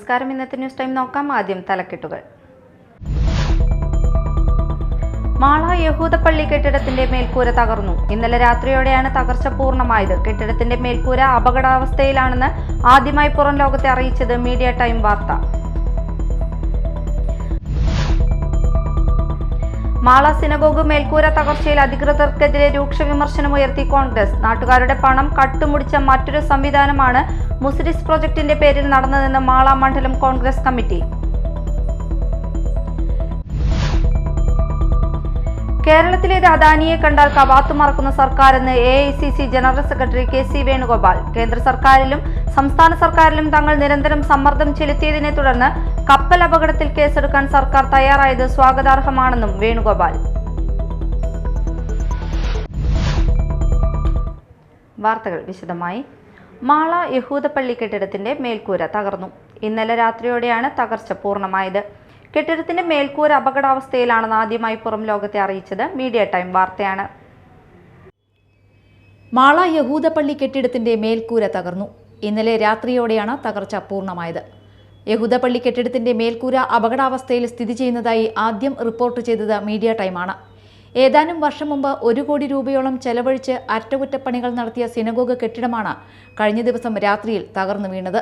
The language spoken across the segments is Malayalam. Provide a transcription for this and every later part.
നമസ്കാരം. ഇന്നത്തെ ന്യൂസ് ടൈം നോക്കാം. ആദ്യം തലക്കെട്ടുകൾ. മാള യഹൂദ പള്ളി കെട്ടിടത്തിന്റെ മേൽക്കൂര തകർന്നു. ഇന്നലെ രാത്രിയോടെയാണ് തകർച്ച പൂർണ്ണമായത്. കെട്ടിടത്തിന്റെ മേൽക്കൂര അപകടാവസ്ഥയിലാണെന്ന് ആദ്യമായി പുറം ലോകത്തെ അറിയിച്ചത് മീഡിയ ടൈം വാർത്ത. മാള സിനഗോഗ് മേൽക്കൂര തകർച്ചയിൽ അധികൃതർക്കെതിരെ രൂക്ഷ വിമർശനമുയർത്തി കോൺഗ്രസ്. നാട്ടുകാരുടെ പണം കട്ടുമുടിച്ച മറ്റൊരു സംവിധാനമാണ് മുസിരിസ് പ്രൊജക്ടിന്റെ പേരിൽ നടന്നതെന്ന് മാള മണ്ഡലം കോൺഗ്രസ് കമ്മിറ്റി. കേരളത്തിലേത് അദാനിയെ കണ്ടാൽ കവാത്തു മറക്കുന്ന സർക്കാരെന്ന് AICC general secretary KC Venugopal. കേന്ദ്ര സർക്കാരിലും സംസ്ഥാന സർക്കാരിലും തങ്ങൾ നിരന്തരം സമ്മർദ്ദം ചെലുത്തിയതിനെ തുടർന്ന് കപ്പൽ അപകടത്തിൽ കേസെടുക്കാൻ സർക്കാർ തയ്യാറായത് സ്വാഗതാർഹമാണെന്നും വേണുഗോപാൽ. വാർത്തകൾ വിശദമായി. മാള യഹൂദ പള്ളി കെട്ടിടത്തിന്റെ മേൽക്കൂര തകർന്നു. ഇന്നലെ രാത്രിയോടെയാണ് തകർച്ച പൂർണ്ണമായത്. കെട്ടിടത്തിന്റെ മേൽക്കൂര അപകടാവസ്ഥയിലാണെന്ന് ആദ്യമായി പുറം ലോകത്തെ അറിയിച്ചത് മീഡിയ ടൈം വാർത്തയാണ്. മാള യഹൂദ പള്ളി കെട്ടിടത്തിന്റെ മേൽക്കൂര തകർന്നു. ഇന്നലെ രാത്രിയോടെയാണ് തകർച്ച പൂർണ്ണമായത്. യഹൂദ പള്ളി കെട്ടിടത്തിന്റെ മേൽക്കൂര അപകടാവസ്ഥയിൽ സ്ഥിതി ചെയ്യുന്നതായി ആദ്യം റിപ്പോർട്ട് ചെയ്തത് മീഡിയ ടൈമാണ്. ഏതാനും വർഷം മുമ്പ് 1 കോടി രൂപയോളം ചെലവഴിച്ച് അറ്റകുറ്റപ്പണികൾ നടത്തിയ സിനഗോഗ് കെട്ടിടമാണ് കഴിഞ്ഞ ദിവസം രാത്രിയിൽ തകർന്നു വീണത്.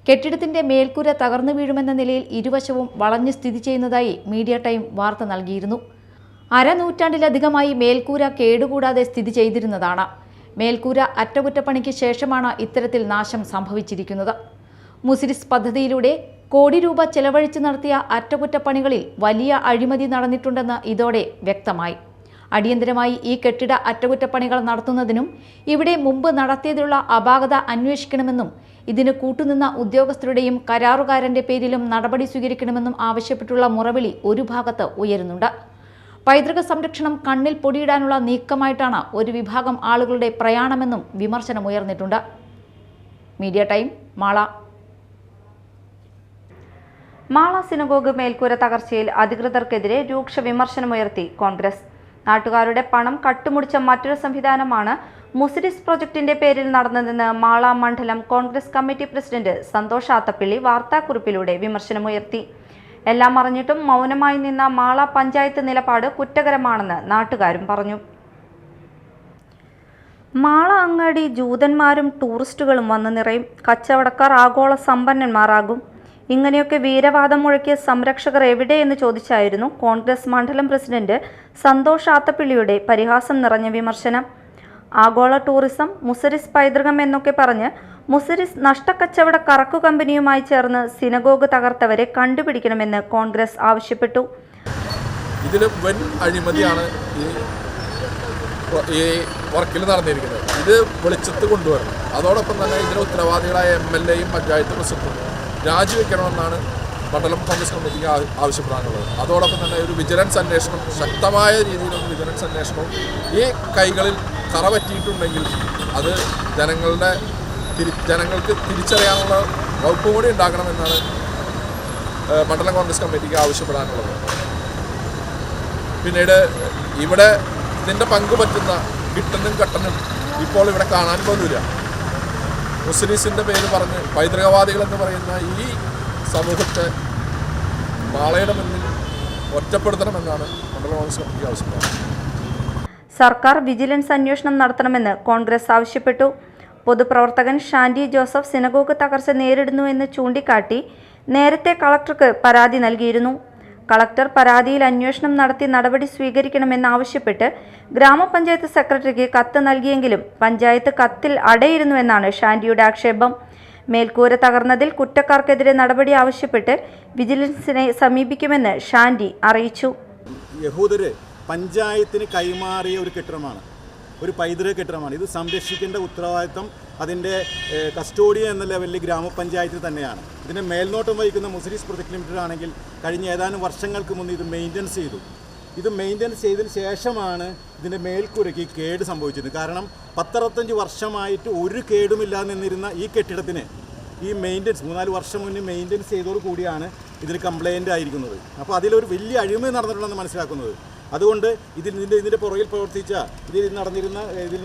കെട്ടിടത്തിന്റെ മേൽക്കൂര തകർന്നു വീഴുമെന്ന നിലയിൽ ഇരുവശവും വളഞ്ഞ് സ്ഥിതി ചെയ്യുന്നതായി മീഡിയ ടൈം വാർത്ത നൽകിയിരുന്നു. അരനൂറ്റാണ്ടിലധികമായി മേൽക്കൂര കേടുകൂടാതെ സ്ഥിതി ചെയ്തിരുന്നതാണ്. മേൽക്കൂര അറ്റകുറ്റപ്പണിക്ക് ശേഷമാണ് ഇത്തരത്തിൽ നാശം സംഭവിച്ചിരിക്കുന്നത്. മുസിരിസ് പദ്ധതിയിലൂടെ കോടി രൂപ ചെലവഴിച്ച് നടത്തിയ അറ്റകുറ്റപ്പണികളിൽ വലിയ അഴിമതി നടന്നിട്ടുണ്ടെന്ന് ഇതോടെ വ്യക്തമായി. അടിയന്തരമായി ഈ കെട്ടിട അറ്റകുറ്റപ്പണികൾ നടത്തുന്നതിനും ഇവിടെ മുമ്പ് നടത്തിയതിലുള്ള അപാകത അന്വേഷിക്കണമെന്നും ഇതിന് കൂട്ടുനിന്ന ഉദ്യോഗസ്ഥരുടെയും കരാറുകാരന്റെ പേരിലും നടപടി സ്വീകരിക്കണമെന്നും ആവശ്യപ്പെട്ടുള്ള മുറവിളി ഒരു ഭാഗത്ത് ഉയരുന്നുണ്ട്. പൈതൃക സംരക്ഷണം കണ്ണിൽ പൊടിയിടാനുള്ള നീക്കമായിട്ടാണ് ഒരു വിഭാഗം ആളുകളുടെ പ്രയാണമെന്നും വിമർശനമുയർന്നിട്ടുണ്ട്. Media time Mala. Mala synagogue മേൽക്കൂര തകർച്ചയിൽ അധികൃതർക്കെതിരെ രൂക്ഷ വിമർശനമുയർത്തി കോൺഗ്രസ്. നാട്ടുകാരുടെ പണം കട്ടുമുടിച്ച മറ്റൊരു സംവിധാനമാണ് മുസിരിസ് പ്രൊജക്ടിന്റെ പേരിൽ നടന്നതെന്ന് മാള മണ്ഡലം കോൺഗ്രസ് കമ്മിറ്റി പ്രസിഡന്റ് സന്തോഷ് ആത്തപ്പിള്ളി വാർത്താക്കുറിപ്പിലൂടെ വിമർശനമുയർത്തി. എല്ലാം അറിഞ്ഞിട്ടും മൗനമായി നിന്ന മാള പഞ്ചായത്ത് നിലപാട് കുറ്റകരമാണെന്ന് നാട്ടുകാരും പറഞ്ഞു. മാള അങ്ങാടി ജൂതന്മാരും ടൂറിസ്റ്റുകളും വന്നു നിറയും. കച്ചവടക്കാർ ആഗോള സമ്പന്നന്മാരാകും. ഇങ്ങനെയൊക്കെ വീരവാദം മുഴക്കിയ സംരക്ഷകർ എവിടെയെന്ന് ചോദിച്ചായിരുന്നു കോൺഗ്രസ് മണ്ഡലം പ്രസിഡന്റ് സന്തോഷ് ആത്തപ്പിള്ളിയുടെ പരിഹാസം നിറഞ്ഞ വിമർശനം. ആഗോള ടൂറിസം, മുസിരിസ് പൈതൃകം എന്നൊക്കെ പറഞ്ഞ് മുസിരിസ് നഷ്ടക്കച്ചവട കറക്കു കമ്പനിയുമായി ചേർന്ന് സിനഗോഗ് തകർത്തവരെ കണ്ടുപിടിക്കണമെന്ന് കോൺഗ്രസ് ആവശ്യപ്പെട്ടു. ഇതിൽ വൻ അഴിമതിയാണ് ഈ വർക്കിൽ നടന്നിരിക്കുന്നത്. ഇത് വെളിച്ചത്ത് കൊണ്ടുവരണം. അതോടൊപ്പം തന്നെ ഇതിന് ഉത്തരവാദികളായ MLAയും പഞ്ചായത്ത് പ്രസിഡന്റും രാജിവെക്കണമെന്നാണ് മണ്ഡലം കോൺഗ്രസ് കമ്മിറ്റിക്ക് ആവശ്യപ്പെടാനുള്ളത്. അതോടൊപ്പം തന്നെ ഒരു വിജിലൻസ് അന്വേഷണം, ശക്തമായ രീതിയിലുള്ള വിജിലൻസ് അന്വേഷണവും ഈ കൈകളിൽ കറ പറ്റിയിട്ടുണ്ടെങ്കിൽ അത് ജനങ്ങൾക്ക് തിരിച്ചറിയാനുള്ള വകുപ്പ് കൂടി ഉണ്ടാക്കണമെന്നാണ് മണ്ഡലം കോൺഗ്രസ് കമ്മിറ്റിക്ക് ആവശ്യപ്പെടാനുള്ളത്. പിന്നീട് ഇവിടെ ഇതിൻ്റെ പങ്ക് പറ്റുന്ന കിട്ടനും കട്ടനും ഇപ്പോൾ ഇവിടെ കാണാൻ പോലുമില്ല. മുസ്ലിംസിൻ്റെ പേര് പറഞ്ഞ് പൈതൃകവാദികളെന്ന് പറയുന്ന ഈ സമൂഹത്തെ മാളയുടെ മുന്നിൽ ഒറ്റപ്പെടുത്തണമെന്നാണ് മണ്ഡലം കോൺഗ്രസ് കമ്മിറ്റി ആവശ്യപ്പെടുന്നത്. സർക്കാർ വിജിലൻസ് അന്വേഷണം നടത്തണമെന്ന് കോൺഗ്രസ് ആവശ്യപ്പെട്ടു. പൊതുപ്രവർത്തകൻ ഷാൻഡി ജോസഫ് സിനഗോഗ് തകർച്ച നേരിടുന്നുവെന്ന് ചൂണ്ടിക്കാട്ടി നേരത്തെ കളക്ടർക്ക് പരാതി നൽകിയിരുന്നു. കളക്ടർ പരാതിയിൽ അന്വേഷണം നടത്തി നടപടി സ്വീകരിക്കണമെന്നാവശ്യപ്പെട്ട് ഗ്രാമപഞ്ചായത്ത് സെക്രട്ടറിക്ക് കത്ത് നൽകിയെങ്കിലും പഞ്ചായത്ത് കത്തിൽ അടയിരുന്നുവെന്നാണ് ഷാൻഡിയുടെ ആക്ഷേപം. മേൽക്കൂര തകർന്നതിൽ കുറ്റക്കാർക്കെതിരെ നടപടി ആവശ്യപ്പെട്ട് വിജിലൻസിനെ സമീപിക്കുമെന്ന് ഷാൻഡി അറിയിച്ചു. യഹൂദര് പഞ്ചായത്തിന് കൈമാറിയ ഒരു കെട്ടിടമാണ്, ഒരു പൈതൃക കെട്ടിടമാണ്. ഇത് സംരക്ഷിക്കേണ്ട ഉത്തരവാദിത്തം അതിൻ്റെ കസ്റ്റോഡിയൻ എന്ന ലെവലിൽ ഗ്രാമപഞ്ചായത്തിൽ തന്നെയാണ്. ഇതിനെ മേൽനോട്ടം വഹിക്കുന്ന മുസിരിസ് പ്രൊജക്ട് ലിമിറ്റഡ് ആണെങ്കിൽ കഴിഞ്ഞ ഏതാനും വർഷങ്ങൾക്ക് മുന്നേ ഇത് മെയിൻ്റനൻസ് ചെയ്തു. ഇത് മെയിൻ്റനൻസ് ചെയ്തതിന് ശേഷമാണ് ഇതിൻ്റെ മേൽക്കൂരയ്ക്ക് കേട് സംഭവിച്ചത്. കാരണം 10-65 വർഷമായിട്ട് ഒരു കേടുമില്ലാതെ നിന്നിരുന്ന ഈ കെട്ടിടത്തിന് ഈ മെയിൻ്റനൻസ് 3-4 വർഷം മുന്നേ മെയിൻ്റനൻസ് ചെയ്തതോടു കൂടിയാണ് ഇതിൽ കംപ്ലയിൻ്റ് ആയിരിക്കുന്നത്. അപ്പോൾ അതിലൊരു വലിയ അഴിമതി നടന്നിട്ടുണ്ടെന്ന് മനസ്സിലാക്കുന്നത്. അതുകൊണ്ട് ഇതിൻ്റെ പുറകിൽ പ്രവർത്തിച്ച ഇതിൽ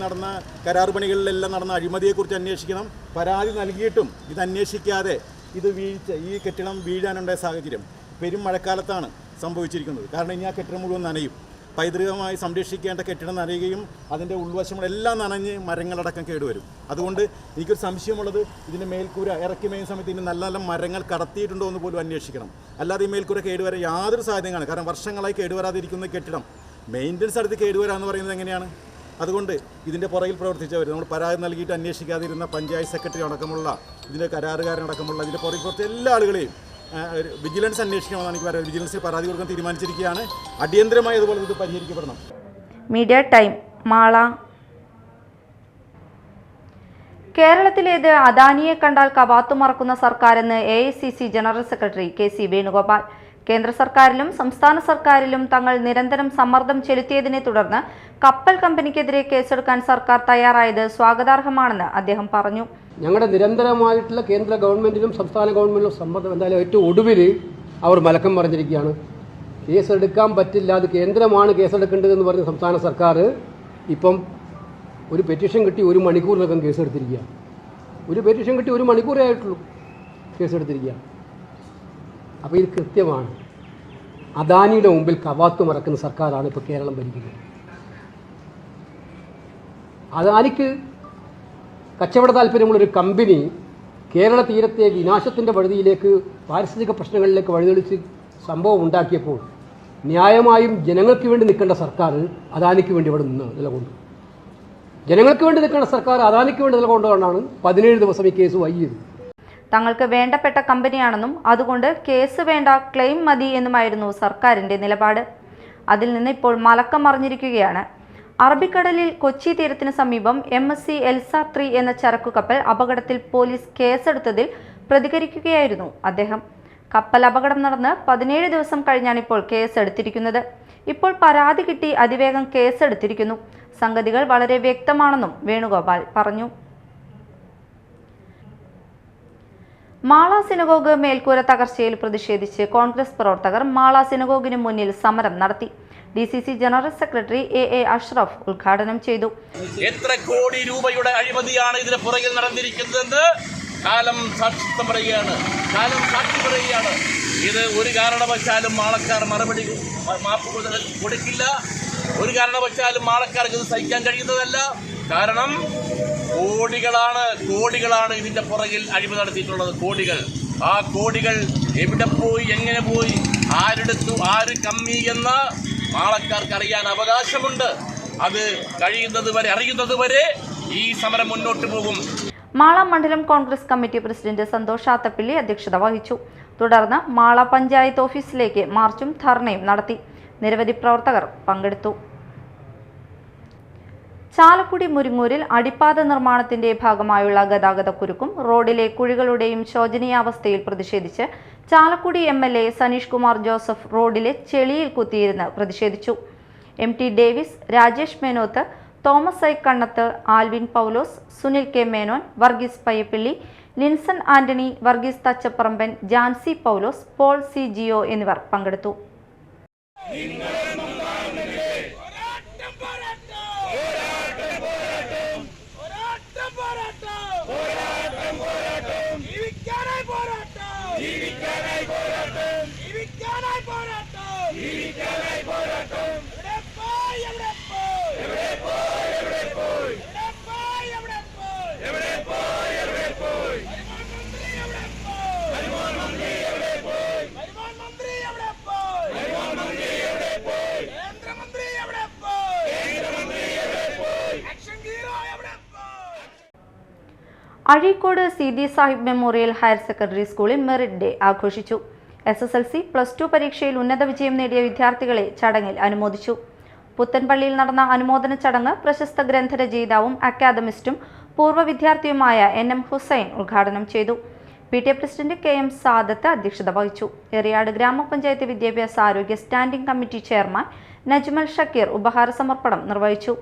നടന്ന കരാർ പണികളിലെല്ലാം നടന്ന അഴിമതിയെക്കുറിച്ച് അന്വേഷിക്കണം. പരാതി നൽകിയിട്ടും ഇത് അന്വേഷിക്കാതെ ഈ കെട്ടിടം വീഴാനുണ്ടായ സാഹചര്യം പെരും മഴക്കാലത്താണ് സംഭവിച്ചിരിക്കുന്നത്. കാരണം ഇനി ആ കെട്ടിടം മുഴുവൻ നനയും. പൈതൃകമായി സംരക്ഷിക്കേണ്ട കെട്ടിടം നനയുകയും അതിൻ്റെ ഉൾവശങ്ങളെല്ലാം നനഞ്ഞ് മരങ്ങളടക്കം കേടുവരും. അതുകൊണ്ട് എനിക്കൊരു സംശയമുള്ളത്, ഇതിൻ്റെ മേൽക്കൂര ഇറക്കി മേയുന്ന സമയത്ത് ഇതിന് നല്ല നല്ല മരങ്ങൾ കടത്തിയിട്ടുണ്ടോ എന്ന് പോലും അന്വേഷിക്കണം. അല്ലാതെ ഈ മേൽക്കൂര കേടുവരാൻ യാതൊരു സാധ്യതയാണ്. കാരണം വർഷങ്ങളായി കേടുവരാതിരിക്കുന്ന കെട്ടിടം മെയിൻ്റനൻസ് അടുത്ത് കേടുവരാമെന്ന് പറയുന്നത് എങ്ങനെയാണ്? അതുകൊണ്ട് ഇതിൻ്റെ പുറകിൽ പ്രവർത്തിച്ചവർ, നമ്മൾ പരാതി നൽകിയിട്ട് അന്വേഷിക്കാതിരുന്ന പഞ്ചായത്ത് സെക്രട്ടറി അടക്കമുള്ള ഇതിൻ്റെ കരാറുകാരനടക്കമുള്ള ഇതിൻ്റെ പുറകിൽ കുറച്ച് എല്ലാ ആളുകളെയും വിജിലൻസ് അന്വേഷിക്കണമെന്നാണ് എനിക്ക് പറയുന്നത്. വിജിലൻസിൽ പരാതി കൊടുക്കാൻ തീരുമാനിച്ചിരിക്കുകയാണ്. അടിയന്തരമായി അതുപോലെ ഇത് പരിഹരിക്കപ്പെടണം. Media time, Mala. കേരളത്തിലേത് അദാനിയെ കണ്ടാൽ കവാത്തു മറക്കുന്ന സർക്കാരെന്ന് AICC general secretary KC Venugopal. കേന്ദ്ര സർക്കാരിലും സംസ്ഥാന സർക്കാരിലും തങ്ങൾ നിരന്തരം സമ്മർദ്ദം ചെലുത്തിയതിനെ തുടർന്ന് കപ്പൽ കമ്പനിക്കെതിരെ കേസെടുക്കാൻ സർക്കാർ തയ്യാറായത് സ്വാഗതാർഹമാണെന്ന് അദ്ദേഹം പറഞ്ഞു. ഞങ്ങളുടെ നിരന്തരമായിട്ടുള്ള കേന്ദ്ര ഗവൺമെൻറ്റിലും സംസ്ഥാന ഗവൺമെൻറ്റിലും സമ്മർദ്ദം എന്തായാലും ഏറ്റവും ഒടുവിൽ അവർ മലക്കം പറഞ്ഞിരിക്കുകയാണ്. കേസെടുക്കാൻ പറ്റില്ല, അത് കേന്ദ്രമാണ് കേസെടുക്കേണ്ടതെന്ന് പറഞ്ഞ സംസ്ഥാന സർക്കാർ ഇപ്പം ഒരു പെറ്റീഷൻ കിട്ടി 1 മണിക്കൂറിനകം കേസെടുത്തിരിക്കുക. ഒരു പെറ്റീഷൻ കിട്ടി 1 മണിക്കൂറേ ആയിട്ടുള്ളൂ കേസെടുത്തിരിക്കുക. അപ്പോൾ ഇത് കൃത്യമാണ്. അദാനിയുടെ മുമ്പിൽ കവാത്ത് മറക്കുന്ന സർക്കാരാണ് ഇപ്പോൾ കേരളം ഭരിക്കുന്നത്. അദാനിക്ക് കച്ചവട താല്പര്യമുള്ളൊരു കമ്പനി കേരള തീരത്തെ വിനാശത്തിൻ്റെ വഴുതിയിലേക്ക്, പാരിസ്ഥിതിക പ്രശ്നങ്ങളിലേക്ക് വഴിതെളിച്ച് സംഭവം ഉണ്ടാക്കിയപ്പോൾ ന്യായമായും ജനങ്ങൾക്ക് വേണ്ടി നിൽക്കേണ്ട സർക്കാർ അദാനിക്ക് വേണ്ടി ഇവിടെ നിലകൊണ്ടു. ജനങ്ങൾക്ക് വേണ്ടി നിൽക്കേണ്ട സർക്കാർ അദാനിക്ക് വേണ്ടി നിലകൊണ്ടുകൊണ്ടാണ് 17 ദിവസം ഈ കേസ് വൈകിയത്. തങ്ങൾക്ക് വേണ്ടപ്പെട്ട കമ്പനിയാണെന്നും അതുകൊണ്ട് കേസ് വേണ്ട, ക്ലെയിം മതി എന്നുമായിരുന്നു സർക്കാരിൻ്റെ നിലപാട്. അതിൽ നിന്ന് ഇപ്പോൾ മലക്കം മറിഞ്ഞിരിക്കുകയാണ്. അറബിക്കടലിൽ കൊച്ചി തീരത്തിന് സമീപം MSC എൽസ 3 എന്ന ചരക്കുകപ്പൽ അപകടത്തിൽ പോലീസ് കേസെടുത്തതിൽ പ്രതികരിക്കുകയായിരുന്നു അദ്ദേഹം. കപ്പൽ അപകടം നടന്ന് 17 ദിവസം കഴിഞ്ഞാണ് ഇപ്പോൾ കേസെടുത്തിരിക്കുന്നത്. ഇപ്പോൾ പരാതി കിട്ടി അതിവേഗം കേസെടുത്തിരിക്കുന്നു. സംഗതികൾ വളരെ വ്യക്തമാണെന്നും വേണുഗോപാൽ പറഞ്ഞു. മാള സിനഗോഗ് മേൽക്കൂര തകർച്ചയിൽ പ്രതിഷേധിച്ച് കോൺഗ്രസ് പ്രവർത്തകർ മാള സിനഗോഗിന് മുന്നിൽ സമരം നടത്തി. DCC general secretary AA Ashraf ഉദ്ഘാടനം ചെയ്തു. എത്ര കോടി രൂപയുടെ അഴിമതിയാണ് ഇതിന് പുറകിൽ നടന്നിരിക്കുന്നതെന്ന് കാലം സാക്ഷിത്വം പറയുകയാണ്. ഇത് ഒരു കാരണവശാലും മാളക്കാർ മാപ്പ് കൊടുക്കില്ല. ഒരു കാരണവശാലും മാളക്കാർക്ക് ഇത് സഹിക്കാൻ കഴിയുന്നതല്ല. കാരണം കോടികളാണ് ഇതിന്റെ പുറകിൽ അഴിമതി നടത്തിയിട്ടുള്ളത്. കോടികൾ. ആ കോടികൾ എവിടെ പോയി, എങ്ങനെ പോയി, ആരെടുത്തു, ആര് കമ്മി എന്ന് മാളക്കാർക്ക് അറിയാൻ അവകാശമുണ്ട്. അത് അറിയുന്നത് വരെ ഈ സമരം മുന്നോട്ട് പോകും. മാള മണ്ഡലം കോൺഗ്രസ് കമ്മിറ്റി പ്രസിഡന്റ് സന്തോഷ് ആത്തപ്പിള്ളി അധ്യക്ഷത വഹിച്ചു. തുടർന്ന് മാള പഞ്ചായത്ത് ഓഫീസിലേക്ക് മാർച്ചും ധർണയും നടത്തി. നിരവധി പ്രവർത്തകർ പങ്കെടുത്തു. ചാലക്കുടി മുരിങ്ങൂരിൽ അടിപ്പാത നിർമ്മാണത്തിന്റെ ഭാഗമായുള്ള ഗതാഗതക്കുരുക്കും റോഡിലെ കുഴികളുടെയും ശോചനീയാവസ്ഥയിൽ പ്രതിഷേധിച്ച് ചാലക്കുടി MLA സനീഷ് കുമാർ ജോസഫ് റോഡിലെ ചെളിയിൽ കുത്തിയിരുന്ന് പ്രതിഷേധിച്ചു. MT Davis, Rajesh Menoth, Thomas I Kannath, Alvin Paulose, Sunil K Menon, Varghese Payyappilly, Linson Antony, Varghese Thachaparamban, Jancy Paulose, Paul C Jio എന്നിവർ പങ്കെടുത്തു. Azhikode CD Sahib memorial higher secondary സ്കൂളിൽ മെറിറ്റ് ഡേ ആഘോഷിച്ചു. SSLC, +2 പരീക്ഷയിൽ ഉന്നത വിജയം നേടിയ വിദ്യാർത്ഥികളെ ചടങ്ങിൽ അനുമോദിച്ചു. പുത്തൻപള്ളിയിൽ നടന്ന അനുമോദന ചടങ്ങ് പ്രശസ്ത ഗ്രന്ഥരചയിതാവും അക്കാദമിസ്റ്റും പൂർവ്വ വിദ്യാർത്ഥിയുമായ NM ഹുസൈൻ ഉദ്ഘാടനം ചെയ്തു. PTA പ്രസിഡന്റ് KM സാദത്ത് അധ്യക്ഷത വഹിച്ചു. എറിയാട് ഗ്രാമപഞ്ചായത്ത് വിദ്യാഭ്യാസ ആരോഗ്യ standing committee chairman Najmal Shakkeer ഉപഹാര സമർപ്പണം നിർവഹിച്ചു.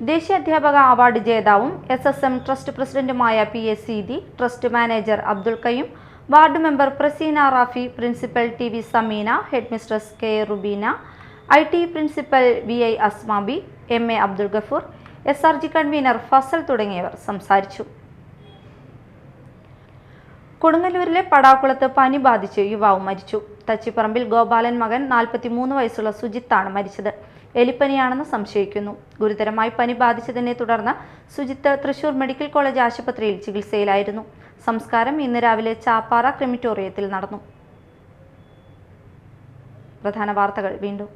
ദേശീയ അധ്യാപക അവാർഡ് ജേതാവും SSM ട്രസ്റ്റ് പ്രസിഡന്റുമായ PA Seethi, trust manager Abdul Kayyum, ward member Praseena Rafi, principal TV Sameena, head mistress K Rubeena, IT principal VI Asmabi, MA Abdul Gafoor, SRG convener Fasal തുടങ്ങിയവർ സംസാരിച്ചു. കൊടുങ്ങല്ലൂരിലെ പടാക്കുളത്ത് പനി ബാധിച്ച് യുവാവ് മരിച്ചു. തച്ചിപ്പറമ്പിൽ ഗോപാലൻ മകൻ 43 വയസ്സുള്ള സുജിത്താണ് മരിച്ചത്. എലിപ്പനിയാണെന്ന് സംശയിക്കുന്നു. ഗുരുതരമായി പനി ബാധിച്ചതിനെ തുടർന്ന് സുജിത്ത് തൃശൂർ മെഡിക്കൽ കോളേജ് ആശുപത്രിയിൽ ചികിത്സയിലായിരുന്നു. സംസ്കാരം ഇന്ന് രാവിലെ ചാപ്പാറ ക്രിമിറ്റോറിയത്തിൽ നടന്നു. പ്രധാന വാർത്തകൾ വീണ്ടും.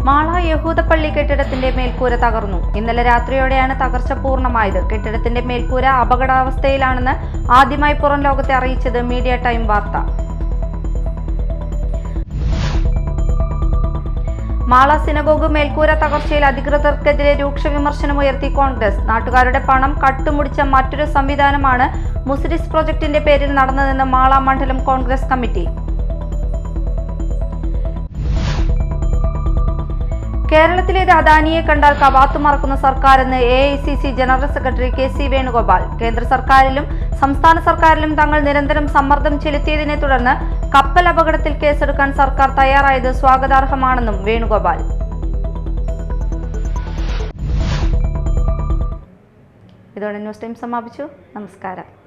മാള യഹൂദ പള്ളി കെട്ടിടത്തിന്റെ മേൽക്കൂര തകർന്നു. ഇന്നലെ രാത്രിയോടെയാണ് തകർച്ച പൂർണ്ണമായത്. കെട്ടിടത്തിന്റെ മേൽക്കൂര അപകടാവസ്ഥയിലാണെന്ന് ആദ്യമായി പുറം ലോകത്തെ അറിയിച്ചത് മീഡിയ ടൈം വാർത്ത. മാള സിനഗോഗ് മേൽക്കൂര തകർച്ചയിൽ അധികൃതർക്കെതിരെ രൂക്ഷ വിമർശനമുയർത്തി കോൺഗ്രസ്. നാട്ടുകാരുടെ പണം കട്ടുമുടിച്ച മറ്റൊരു സംവിധാനമാണ് മുസ്ലിസ് പ്രൊജക്ടിന്റെ പേരിൽ നടന്നതെന്ന് മാള മണ്ഡലം കോൺഗ്രസ് കമ്മിറ്റി. കേരളത്തിലേത് അദാനിയെ കണ്ടാൽ കവാത്തു മറക്കുന്ന സർക്കാരെന്ന് AICC general secretary KC Venugopal. കേന്ദ്ര സർക്കാരിലും സംസ്ഥാന സർക്കാരിലും തങ്ങൾ നിരന്തരം സമ്മർദ്ദം ചെലുത്തിയതിനെ തുടർന്ന് കപ്പൽ അപകടത്തിൽ കേസെടുക്കാൻ സർക്കാർ തയ്യാറായത് സ്വാഗതാർഹമാണെന്നും വേണുഗോപാൽ. ഇതോടെ ന്യൂസ് ടൈം സമാപിച്ചു. നമസ്കാരം.